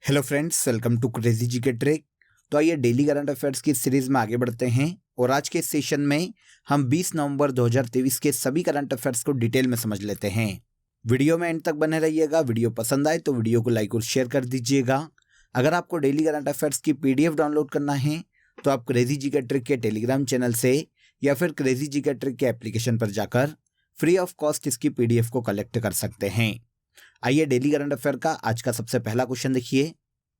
Hello friends, welcome to crazy G K trick. तो आइए daily current affairs की series में आगे बढ़ते हैं और आज के सेशन में हम 20 नवंबर 2023 के सभी करंट अफेयर्स को डिटेल में समझ लेते हैं। वीडियो में एंड तक बने रहिएगा। वीडियो पसंद आए तो वीडियो को लाइक और शेयर कर दीजिएगा। अगर आपको डेली करंट अफेयर्स की पीडीएफ डाउनलोड करना है तो आप क्रेजी जी के ट्रिक के टेलीग्राम चैनल से या फिर क्रेजी जी के ट्रिक के एप्लीकेशन पर जाकर फ्री ऑफ कॉस्ट इसकी पीडीएफ को कलेक्ट कर सकते हैं। आइए डेली करंट अफेयर का आज का सबसे पहला क्वेश्चन देखिए।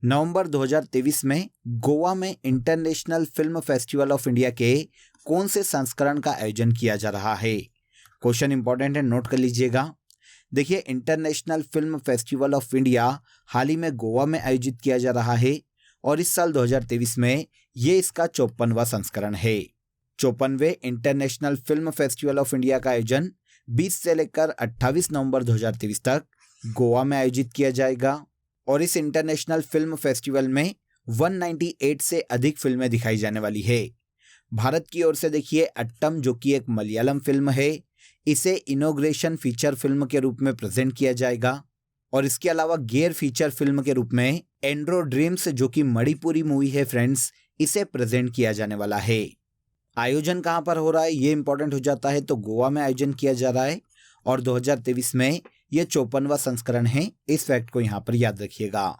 नवंबर 2023 में गोवा में international film festival of India के कौन से संस्करण का आयोजन किया जा रहा है? क्वेश्चन इंपॉर्टेंट है, नोट कर लीजिएगा। देखिए, international film festival of India हाल ही में गोवा में आयोजित किया जा रहा है और इस साल 2023 में ये इसका 54वां संस्करण है। 54वें international film festival of India का आयोजन 20 से लेकर 28 नवंबर 2023 तक गोवा में आयोजित किया जाएगा और इस इंटरनेशनल फिल्म फेस्टिवल में 198 से अधिक फिल्में दिखाई जाने वाली है। भारत की ओर से देखिए अट्टम, जो कि एक मलयालम फिल्म है, इसे इनॉग्रेशन फीचर फिल्म के रूप में प्रेजेंट किया जाएगा और इसके अलावा गेयर फीचर फिल्म के रूप में एंड्रो ड्रीम्स, जो कि मणिपुरी मूवी है फ्रेंड्स, इसे प्रेजेंट किया जाने वाला है। आयोजन कहाँ पर हो रहा है ये इंपॉर्टेंट हो जाता है, तो गोवा में आयोजन किया जा रहा है और 2023 में ये 54वां संस्करण है। इस फैक्ट को यहाँ पर याद रखिएगा।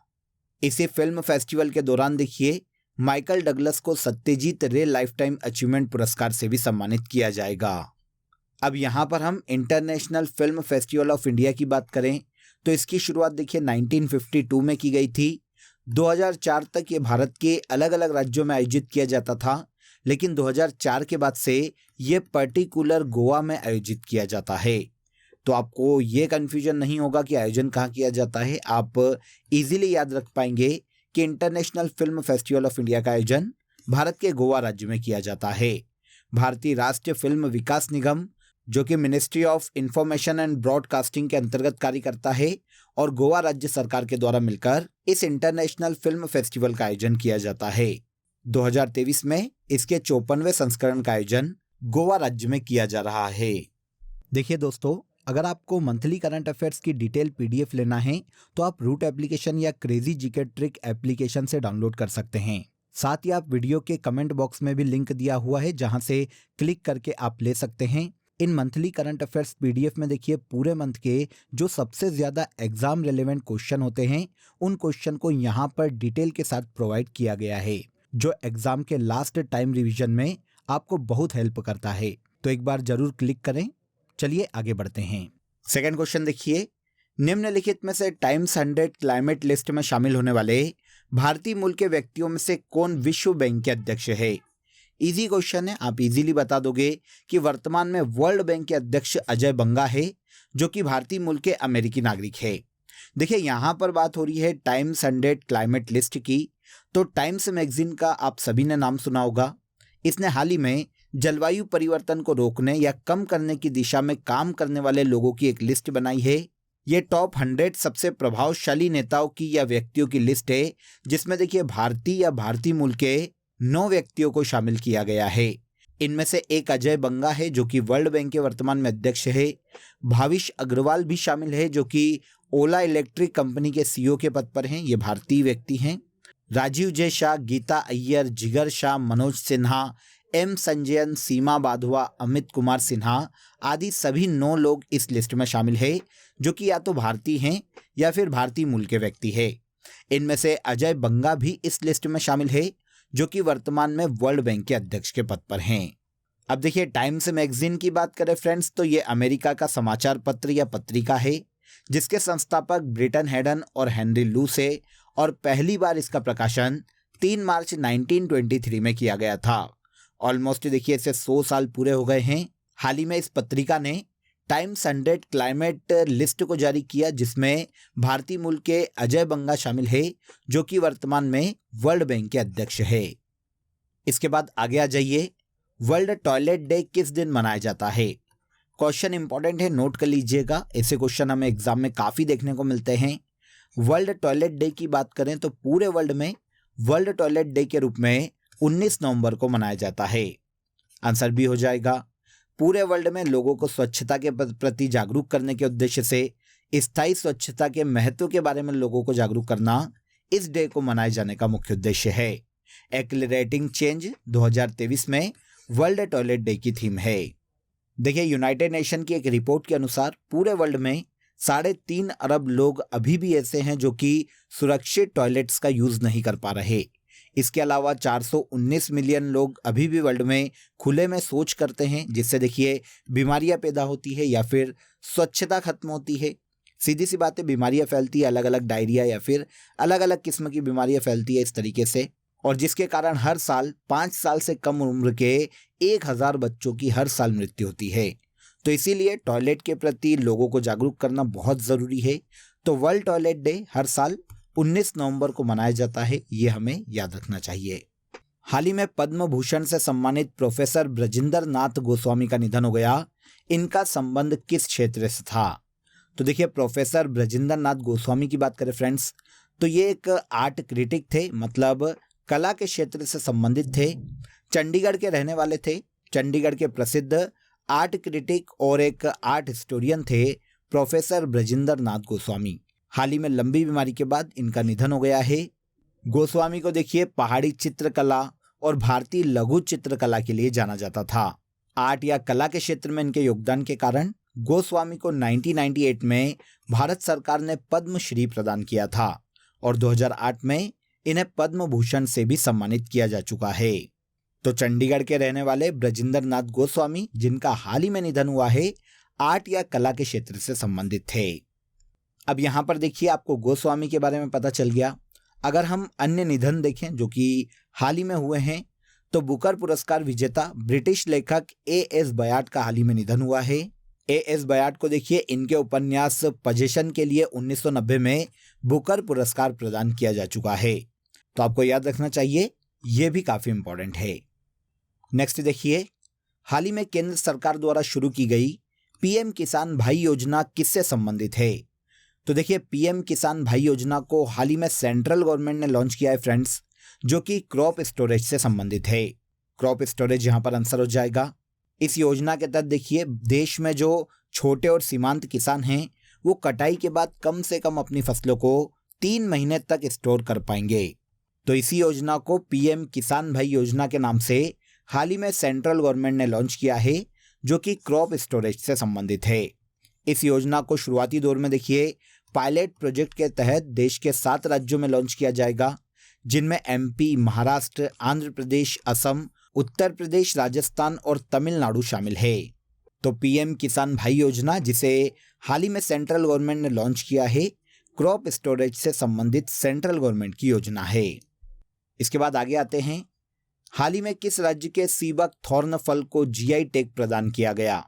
इसी फिल्म फेस्टिवल के दौरान देखिए माइकल डगलस को सत्यजीत रे लाइफ टाइम अचीवमेंट पुरस्कार से भी सम्मानित किया जाएगा। अब यहाँ पर हम international film festival of India की बात करें तो इसकी शुरुआत देखिए 1952 में की गई थी। 2004 तक ये भारत के अलग अलग राज्यों में आयोजित किया जाता था, लेकिन 2004 के बाद से ये पर्टिकुलर गोवा में आयोजित किया जाता है। तो आपको ये कन्फ्यूजन नहीं होगा कि आयोजन कहाँ किया जाता है। आप इजीली याद रख पाएंगे कि international film festival of India का आयोजन भारत के गोवा राज्य में किया जाता है। भारतीय राष्ट्रीय फिल्म विकास निगम, जो कि ministry of information and broadcasting के अंतर्गत कार्य करता है, और गोवा राज्य सरकार के द्वारा मिलकर इस इंटरनेशनल फिल्म फेस्टिवल का आयोजन किया जाता है। 2023 में इसके 54वें संस्करण का आयोजन गोवा राज्य में किया जा रहा है। देखिए दोस्तों, अगर आपको मंथली करंट अफेयर्स की डिटेल पीडीएफ लेना है तो आप रूट एप्लीकेशन या क्रेजी जीके ट्रिक एप्लीकेशन से डाउनलोड कर सकते हैं। साथ ही आप वीडियो के कमेंट बॉक्स में भी लिंक दिया हुआ है, जहां से क्लिक करके आप ले सकते हैं। इन मंथली करंट अफेयर्स पीडीएफ में देखिए पूरे मंथ के जो सबसे ज्यादा एग्जाम रिलेवेंट क्वेश्चन होते हैं, उन क्वेश्चन को यहाँ पर डिटेल के साथ प्रोवाइड किया गया है, जो एग्जाम के लास्ट टाइम रिविजन में आपको बहुत हेल्प करता है। तो एक बार जरूर क्लिक करें। चलिए आगे बढ़ते हैं। सेकंड क्वेश्चन देखिए, निम्नलिखित में से टाइम्स 100 क्लाइमेट लिस्ट में शामिल होने वाले भारतीय मूल के व्यक्तियों में से कौन विश्व बैंक के अध्यक्ष है? इजी क्वेश्चन है, आप इजीली बता दोगे कि वर्तमान में वर्ल्ड बैंक के अध्यक्ष अजय बंगा है, जो कि भारतीय मूल के अमेरिकी नागरिक है। देखिए, यहां पर बात हो रही है टाइम्स 100 क्लाइमेट लिस्ट की। तो टाइम्स मैगजीन का आप सभी ने नाम सुना होगा। इसने हाल ही में जलवायु परिवर्तन को रोकने या कम करने की दिशा में काम करने वाले लोगों की एक लिस्ट बनाई है। ये टॉप 100 सबसे प्रभावशाली नेताओं की या व्यक्तियों की लिस्ट है, जिसमें देखिए भारतीय या भारतीय मूल के 9 व्यक्तियों को शामिल किया गया है। इनमें से एक अजय बंगा है, जो कि वर्ल्ड बैंक के वर्तमान में अध्यक्ष है। भाविश अग्रवाल भी शामिल है, जो कि ओला इलेक्ट्रिक कंपनी के सीईओ के पद पर हैं। ये भारतीय व्यक्ति हैं। राजीव जय शाह, गीता अय्यर, जिगर शाह, मनोज सिन्हा, एम संजयन, सीमा बाधवा, अमित कुमार सिन्हा आदि सभी 9 लोग इस लिस्ट में शामिल है, जो कि या तो भारतीय हैं या फिर भारतीय मूल के व्यक्ति है। इनमें से अजय बंगा भी इस लिस्ट में शामिल है, जो कि वर्तमान में वर्ल्ड बैंक के अध्यक्ष के पद पर हैं। अब देखिए, टाइम्स मैगजीन की बात करें फ्रेंड्स, तो ये अमेरिका का समाचार पत्र या पत्रिका है, जिसके संस्थापक ब्रिटन हेडन और हेनरी लूस है और पहली बार इसका प्रकाशन 3 मार्च 1923 में किया गया था। ऑलमोस्ट देखिए इसे 100 साल पूरे हो गए हैं। हाल ही में इस पत्रिका ने टाइम्स 100 क्लाइमेट लिस्ट को जारी किया, जिसमें भारतीय मूल के अजय बंगा शामिल है, जो कि वर्तमान में वर्ल्ड बैंक के अध्यक्ष है। इसके बाद आगे आ जाइए, वर्ल्ड टॉयलेट डे किस दिन मनाया जाता है? क्वेश्चन इंपॉर्टेंट है, नोट कर लीजिएगा। ऐसे क्वेश्चन हमें एग्जाम में काफी देखने को मिलते हैं। वर्ल्ड टॉयलेट डे की बात करें तो पूरे वर्ल्ड में वर्ल्ड टॉयलेट डे के रूप में 19 नवंबर को मनाया जाता है। आंसर भी हो जाएगा। पूरे वर्ल्ड में लोगों को स्वच्छता के प्रति जागरूक करने के उद्देश्य से स्थायी स्वच्छता के महत्व के बारे में लोगों को जागरूक करना इस डे को मनाए जाने का मुख्य उद्देश्य है। एक्सेलरेटिंग चेंज 2023 में वर्ल्ड टॉयलेट डे की थीम है। देखिए, यूनाइटेड नेशन की एक रिपोर्ट के अनुसार पूरे वर्ल्ड में 3.5 अरब लोग अभी भी ऐसे हैं जो कि सुरक्षित टॉयलेट्स का यूज नहीं कर पा रहे। इसके अलावा 419 मिलियन लोग अभी भी वर्ल्ड में खुले में शौच करते हैं, जिससे देखिए बीमारियां पैदा होती है या फिर स्वच्छता खत्म होती है। सीधी सी बात है, बीमारियां फैलती है, अलग अलग डायरिया या फिर अलग अलग किस्म की बीमारियां फैलती है इस तरीके से, और जिसके कारण हर साल 5 साल से कम उम्र के 1000 बच्चों की हर साल मृत्यु होती है। तो इसीलिए टॉयलेट के प्रति लोगों को जागरूक करना बहुत ज़रूरी है। तो वर्ल्ड टॉयलेट डे हर साल 19 नवंबर को मनाया जाता है, ये हमें याद रखना चाहिए। हाल ही में पद्म भूषण से सम्मानित प्रोफेसर ब्रजेंद्र नाथ गोस्वामी का निधन हो गया। इनका संबंध किस क्षेत्र से था? तो देखिए, प्रोफेसर ब्रजेंद्र नाथ गोस्वामी की बात करें फ्रेंड्स, तो ये एक आर्ट क्रिटिक थे, मतलब कला के क्षेत्र से संबंधित थे। चंडीगढ़ के रहने वाले थे। चंडीगढ़ के प्रसिद्ध आर्ट क्रिटिक और एक आर्ट हिस्टोरियन थे प्रोफेसर ब्रजेंद्र नाथ गोस्वामी। हाल ही में लंबी बीमारी के बाद इनका निधन हो गया है। गोस्वामी को देखिए पहाड़ी चित्रकला और भारतीय लघु चित्रकला के लिए जाना जाता था। आर्ट या कला के क्षेत्र में इनके योगदान के कारण गोस्वामी को 1998 में भारत सरकार ने पद्म श्री प्रदान किया था और 2008 में इन्हें पद्म भूषण से भी सम्मानित किया जा चुका है। तो चंडीगढ़ के रहने वाले ब्रजेंद्र नाथ गोस्वामी, जिनका हाल ही में निधन हुआ है, आर्ट या कला के क्षेत्र से संबंधित थे। अब यहाँ पर देखिए, आपको गोस्वामी के बारे में पता चल गया। अगर हम अन्य निधन देखें जो कि हाल ही में हुए हैं, तो बुकर पुरस्कार विजेता ब्रिटिश लेखक A.S. बयाट का हाल ही में निधन हुआ है। A.S. बयाट को देखिए इनके उपन्यास पजेशन के लिए 1990 में बुकर पुरस्कार प्रदान किया जा चुका है। तो आपको याद रखना चाहिए, ये भी काफ़ी इंपॉर्टेंट है। नेक्स्ट देखिए, हाल ही में केंद्र सरकार द्वारा शुरू की गई PM किसान भाई योजना किससे संबंधित है? तो देखिए, PM किसान भाई योजना को हाल ही में सेंट्रल गवर्नमेंट ने लॉन्च किया है फ्रेंड्स, जो कि क्रॉप स्टोरेज से संबंधित है। क्रॉप स्टोरेज यहाँ पर आंसर हो जाएगा। इस योजना के तहत देखिए, देश में जो छोटे और सीमांत किसान हैं, वो कटाई के बाद कम से कम अपनी फसलों को 3 महीने तक स्टोर कर पाएंगे। तो इसी योजना को PM किसान भाई योजना के नाम से हाल ही में सेंट्रल गवर्नमेंट ने लॉन्च किया है, जो कि क्रॉप स्टोरेज से संबंधित है। इस योजना को शुरुआती दौर में देखिए पायलट प्रोजेक्ट के तहत देश के 7 राज्यों में लॉन्च किया जाएगा, जिनमें MP, महाराष्ट्र, आंध्र प्रदेश, असम, उत्तर प्रदेश, राजस्थान और तमिलनाडु शामिल है। तो PM किसान भाई योजना, जिसे हाल ही में सेंट्रल गवर्नमेंट ने लॉन्च किया है, क्रॉप स्टोरेज से संबंधित सेंट्रल गवर्नमेंट की योजना है। इसके बाद आगे आते हैं, हाल ही में किस राज्य के सी बक थॉर्न फल को GI टैग प्रदान किया गया?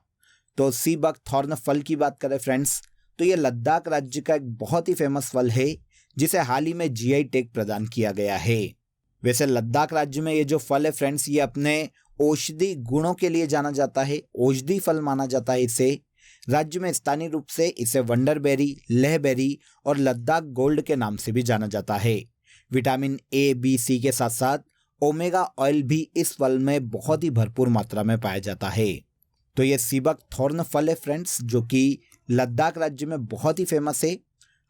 तो सी बक थॉर्न फल की बात करें फ्रेंड्स, तो ये लद्दाख राज्य का एक बहुत ही फेमस फल है, जिसे हाल ही में GI टैग प्रदान किया गया है। वैसे लद्दाख राज्य में ये जो फल है फ्रेंड्स, ये अपने औषधि गुणों के लिए जाना जाता है, औषधि फल माना जाता है इसे। राज्य में स्थानीय रूप से इसे वंडर बेरी, लेह बेरी और लद्दाख गोल्ड के नाम से भी जाना जाता है। विटामिन A, B, C के साथ साथ ओमेगा ऑयल भी इस फल में बहुत ही भरपूर मात्रा में पाया जाता है। तो ये सीबक थॉर्न फल है फ्रेंड्स, जो कि लद्दाख राज्य में बहुत ही फेमस है।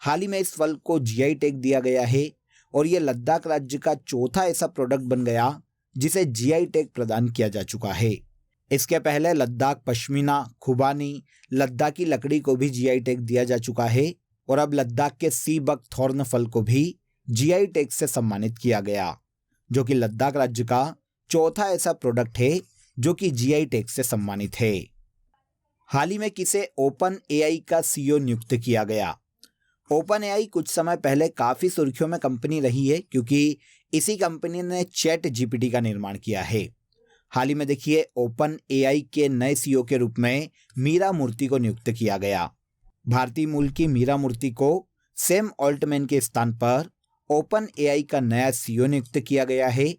हाल ही में इस फल को GI टैग दिया गया है और ये लद्दाख राज्य का चौथा ऐसा प्रोडक्ट बन गया जिसे GI टैग प्रदान किया जा चुका है। इसके पहले लद्दाख पश्मीना, खुबानी, लद्दाखी लकड़ी को भी GI टैग दिया जा चुका है और अब लद्दाख के सीबक थॉर्न फल को भी GI टैग से सम्मानित किया गया, जो कि लद्दाख राज्य का चौथा ऐसा प्रोडक्ट है जो कि GI टैग से सम्मानित है। हाल ही में किसे OpenAI का CEO नियुक्त किया गया? OpenAI कुछ समय पहले काफ़ी सुर्खियों में कंपनी रही है, क्योंकि इसी कंपनी ने ChatGPT का निर्माण किया है। हाल ही में देखिए OpenAI के नए CEO के रूप में मीरा मूर्ति को नियुक्त किया गया। भारतीय मूल की मीरा मूर्ति को सैम ऑल्टमैन के स्थान पर OpenAI का नया CEO नियुक्त किया गया है।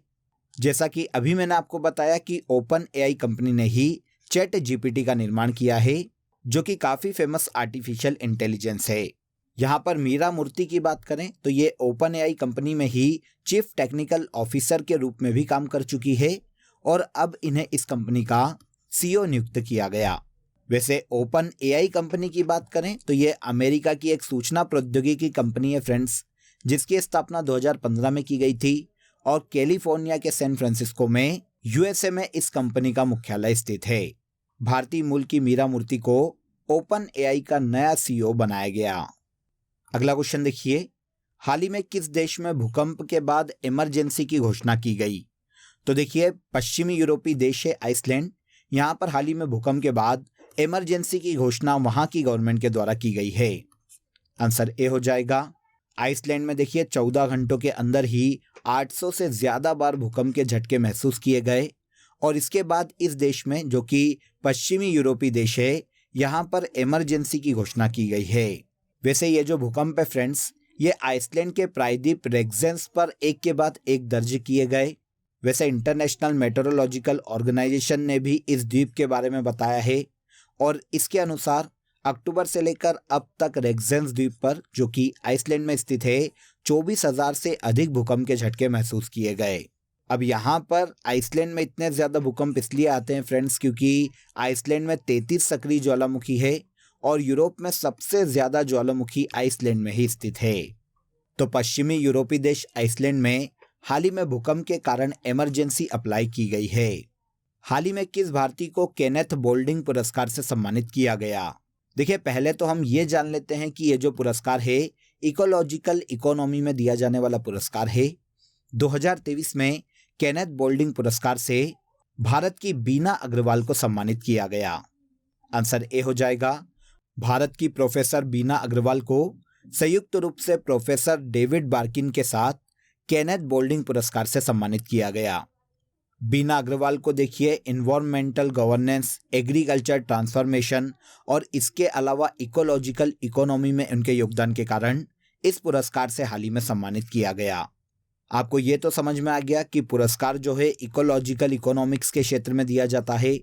जैसा कि अभी मैंने आपको बताया कि OpenAI कंपनी ने ही ChatGPT का निर्माण किया है, जो कि काफ़ी फेमस आर्टिफिशियल इंटेलिजेंस है। यहाँ पर मीरा मूर्ति की बात करें तो ये OpenAI कंपनी में ही चीफ टेक्निकल ऑफिसर के रूप में भी काम कर चुकी है और अब इन्हें इस कंपनी का CEO नियुक्त किया गया। वैसे OpenAI कंपनी की बात करें तो ये अमेरिका की एक सूचना प्रौद्योगिकी कंपनी है फ्रेंड्स, जिसकी स्थापना 2015 में की गई थी और कैलिफोर्निया के सैन फ्रांसिस्को में यूएसए में इस कंपनी का मुख्यालय स्थित है। भारतीय मूल की मीरा मूर्ति को ओपन एआई का नया सीईओ बनाया गया। अगला क्वेश्चन देखिए, हाल ही में किस देश में भूकंप के बाद इमरजेंसी की घोषणा की गई? तो देखिए, पश्चिमी यूरोपीय देश है आइसलैंड। यहाँ पर हाल ही में भूकंप के बाद इमरजेंसी की घोषणा वहां की गवर्नमेंट के द्वारा की गई है। आंसर ए हो जाएगा। आइसलैंड में देखिए 14 घंटों के अंदर ही 800 से ज्यादा बार भूकंप के झटके महसूस किए गए और इसके बाद इस देश में, जो कि पश्चिमी यूरोपीय देश है, यहाँ पर इमरजेंसी की घोषणा की गई है। वैसे ये जो भूकंप है फ्रेंड्स, ये आइसलैंड के प्रायद्वीप रेक्सेंस पर एक के बाद एक दर्ज किए गए। वैसे इंटरनेशनल मेट्रोलॉजिकल ऑर्गेनाइजेशन ने भी इस द्वीप के बारे में बताया है और इसके अनुसार अक्टूबर से लेकर अब तक रेक्सेंस द्वीप पर, जो कि आइसलैंड में स्थित है, 24,000 से अधिक भूकंप के झटके महसूस किए गए। अब यहाँ पर आइसलैंड में इतने ज़्यादा भूकंप इसलिए आते हैं फ्रेंड्स क्योंकि आइसलैंड में 33 सक्रिय ज्वालामुखी है और यूरोप में सबसे ज़्यादा ज्वालामुखी आइसलैंड में ही स्थित है। तो पश्चिमी यूरोपीय देश आइसलैंड में हाल ही में भूकंप के कारण इमरजेंसी अप्लाई की गई है। हाल ही में किस भारतीय को केनेथ बोल्डिंग पुरस्कार से सम्मानित किया गया? देखिए, पहले तो हम ये जान लेते हैं कि ये जो पुरस्कार है इकोलॉजिकल इकोनॉमी में दिया जाने वाला पुरस्कार है। 2023 में केनेथ बोल्डिंग पुरस्कार से भारत की बीना अग्रवाल को सम्मानित किया गया। आंसर ए हो जाएगा। भारत की प्रोफेसर बीना अग्रवाल को संयुक्त रूप से प्रोफेसर डेविड बार्किन के साथ केनेथ बोल्डिंग पुरस्कार से सम्मानित किया गया। बीना अग्रवाल को देखिए एनवायरमेंटल गवर्नेंस, एग्रीकल्चर ट्रांसफॉर्मेशन और इसके अलावा इकोलॉजिकल इकोनॉमी में उनके योगदान के कारण इस पुरस्कार से हाल ही में सम्मानित किया गया। आपको ये तो समझ में आ गया कि पुरस्कार जो है इकोलॉजिकल इकोनॉमिक्स के क्षेत्र में दिया जाता है।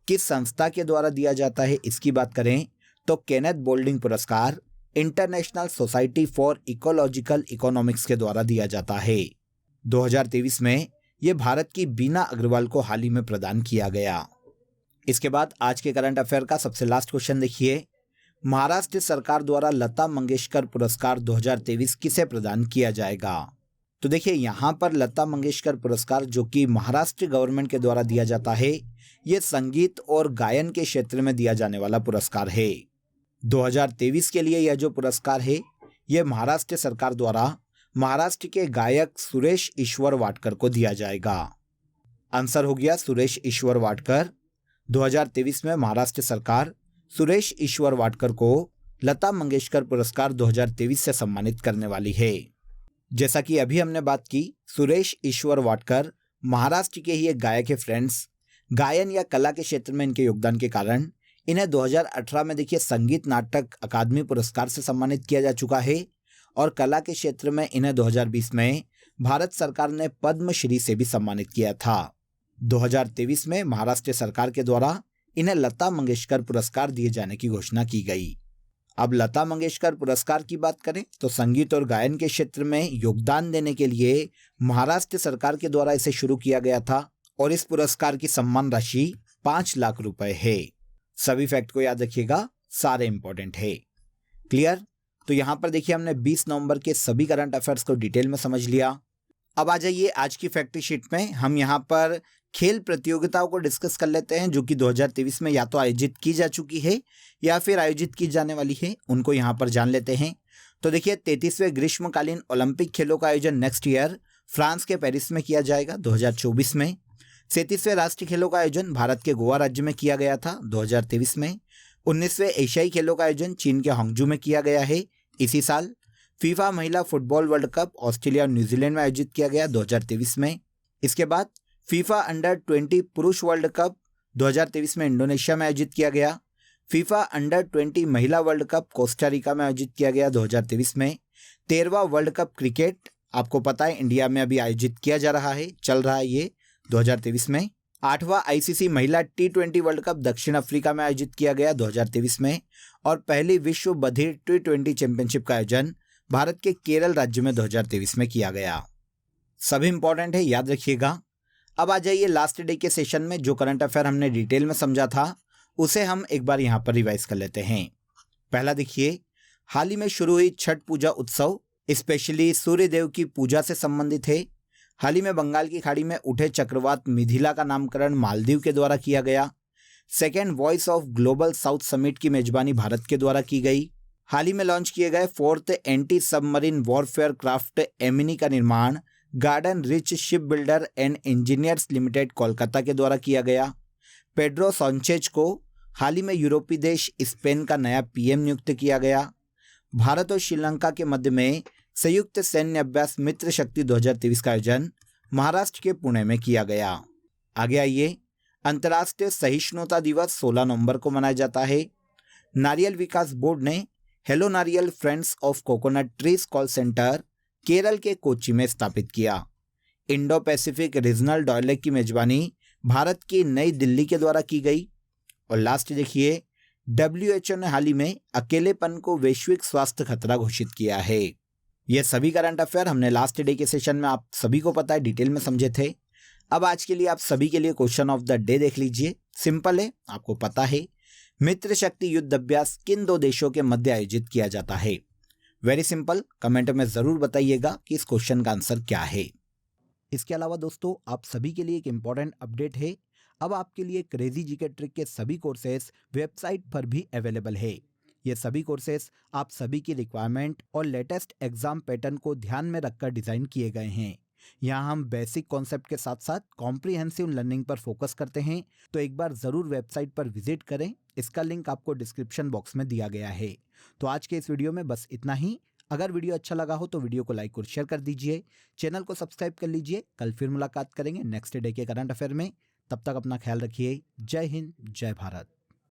किस संस्था के द्वारा दिया जाता है इसकी बात करें तो केनेथ बोल्डिंग पुरस्कार international society for ecological economics के द्वारा दिया जाता है। 2023 में यह भारत की बीना अग्रवाल को हाल ही में प्रदान किया गया। इसके बाद आज के करंट अफेयर का सबसे लास्ट क्वेश्चन देखिए, महाराष्ट्र सरकार द्वारा लता मंगेशकर पुरस्कार 2023 किसे प्रदान किया जाएगा? तो देखिए, यहाँ पर लता मंगेशकर पुरस्कार जो कि महाराष्ट्र गवर्नमेंट के द्वारा दिया जाता है, ये संगीत और गायन के क्षेत्र में दिया जाने वाला पुरस्कार है। 2023 के लिए यह जो पुरस्कार है, यह महाराष्ट्र सरकार द्वारा महाराष्ट्र के गायक सुरेश ईश्वर वाडकर को दिया जाएगा। आंसर हो गया सुरेश ईश्वर वाडकर। 2023 में महाराष्ट्र सरकार सुरेश ईश्वर वाडकर को लता मंगेशकर पुरस्कार 2023 से सम्मानित करने वाली है। जैसा कि अभी हमने बात की, सुरेश ईश्वर वाडकर महाराष्ट्र के ही एक गायक है फ्रेंड्स। गायन या कला के क्षेत्र में इनके योगदान के कारण इन्हें 2018 में देखिए संगीत नाटक अकादमी पुरस्कार से सम्मानित किया जा चुका है और कला के क्षेत्र में इन्हें 2020 में भारत सरकार ने पद्मश्री से भी सम्मानित किया था। 2023 में महाराष्ट्र सरकार के द्वारा इन्हें लता मंगेशकर पुरस्कार दिए जाने की घोषणा की गई। अब लता मंगेशकर पुरस्कार की बात करें तो संगीत और गायन के क्षेत्र में योगदान देने के लिए महाराष्ट्र सरकार के द्वारा इसे शुरू किया गया था और इस पुरस्कार की सम्मान राशि 5 लाख रुपए है। सभी फैक्ट को याद रखिएगा, सारे इंपॉर्टेंट है। क्लियर? तो यहाँ पर देखिए हमने 20 नवंबर के सभी करंट अफेयर्स को डिटेल में समझ लिया। अब आ जाइए आज की फैक्ट शीट में हम यहाँ पर खेल प्रतियोगिताओं को डिस्कस कर लेते हैं जो कि 2023 में या तो आयोजित की जा चुकी है या फिर आयोजित की जाने वाली है, उनको यहाँ पर जान लेते हैं। तो देखिए 33वें ग्रीष्मकालीन ओलंपिक खेलों का आयोजन नेक्स्ट ईयर फ्रांस के पेरिस में किया जाएगा 2024 में। 37वें राष्ट्रीय खेलों का आयोजन भारत के गोवा राज्य में किया गया था 2023 में। 19वें एशियाई खेलों का आयोजन चीन के हांगजू में किया गया है इसी साल। फीफा महिला फुटबॉल वर्ल्ड कप ऑस्ट्रेलिया और न्यूजीलैंड में आयोजित किया गया 2023 में। इसके बाद फीफा अंडर-20 पुरुष वर्ल्ड कप 2023 में इंडोनेशिया में आयोजित किया गया। फीफा अंडर-20 महिला वर्ल्ड कप कोस्टारिका में आयोजित किया गया 2023 में। 13वां वर्ल्ड कप क्रिकेट आपको पता है इंडिया में अभी आयोजित किया जा रहा है, चल रहा है ये 2023 में। 8वां आईसीसी महिला T20 वर्ल्ड कप दक्षिण अफ्रीका में आयोजित किया गया 2023 में। और पहली विश्व बधिर T20 चैंपियनशिप का आयोजन भारत के केरल राज्य में 2023 में किया गया। सभी इंपॉर्टेंट है, याद रखिएगा। अब आ जाइए लास्ट डे के सेशन में जो करंट अफेयर हमने डिटेल में समझा था उसे हम एक बार यहाँ पर रिवाइज कर लेते हैं। पहला देखिए, हाल ही में शुरू हुई छठ पूजा उत्सव स्पेशली सूर्य देव की पूजा से संबंधित है। हाल ही में बंगाल की खाड़ी में उठे चक्रवात मिथिला का नामकरण मालदीव के द्वारा किया गया। Second voice of global south summit की मेजबानी भारत के द्वारा की गई। हाल ही में लॉन्च किए गए 4th anti submarine warfare craft Amini का निर्माण garden reach ship builder and engineers limited Kolkata के द्वारा किया गया। पेड्रो सांचेज को हाल ही में यूरोपीय देश स्पेन का नया पीएम नियुक्त किया गया। भारत और श्रीलंका के मध्य में संयुक्त सैन्य अभ्यास मित्र शक्ति 2023 का आयोजन महाराष्ट्र के पुणे में किया गया। आगे आइए, अंतर्राष्ट्रीय सहिष्णुता दिवस 16 नवंबर को मनाया जाता है। नारियल विकास बोर्ड ने हेलो नारियल friends of coconut trees call centre Kerala के कोच्चि में स्थापित किया। इंडो पैसिफिक रीजनल डायलॉग की मेजबानी भारत की नई दिल्ली के द्वारा की गई। और लास्ट देखिए, WHO ने हाल ही में अकेलेपन को वैश्विक स्वास्थ्य खतरा घोषित किया है। ये सभी करंट अफेयर हमने लास्ट डे के सेशन में आप सभी को पता है डिटेल में समझे थे। अब आज के लिए आप सभी के लिए क्वेश्चन ऑफ द डे देख लीजिए। सिंपल है, आपको पता है मित्र शक्ति युद्ध अभ्यास किन दो देशों के मध्य आयोजित किया जाता है? वेरी सिंपल, कमेंट में जरूर बताइएगा कि इस क्वेश्चन का आंसर क्या है। इसके अलावा दोस्तों, आप सभी के लिए एक इंपॉर्टेंट अपडेट है। अब आपके लिए क्रेजी जीके ट्रिक के सभी कोर्सेस वेबसाइट पर भी अवेलेबल है। ये सभी कोर्सेस आप सभी की रिक्वायरमेंट और लेटेस्ट एग्जाम पैटर्न को ध्यान में रखकर डिजाइन किए गए हैं। यहाँ हम बेसिक कॉन्सेप्ट के साथ साथ कॉम्प्रिहेंसिव लर्निंग पर फोकस करते हैं, तो एक बार जरूर वेबसाइट पर विजिट करें। इसका लिंक आपको डिस्क्रिप्शन बॉक्स में दिया गया है। तो आज के इस वीडियो में बस इतना ही। अगर वीडियो अच्छा लगा हो तो वीडियो को लाइक और शेयर कर दीजिए, चैनल को सब्सक्राइब कर लीजिए। कल फिर मुलाकात करेंगे नेक्स्ट डे के करंट अफेयर में। तब तक अपना ख्याल रखिए। जय हिंद, जय भारत।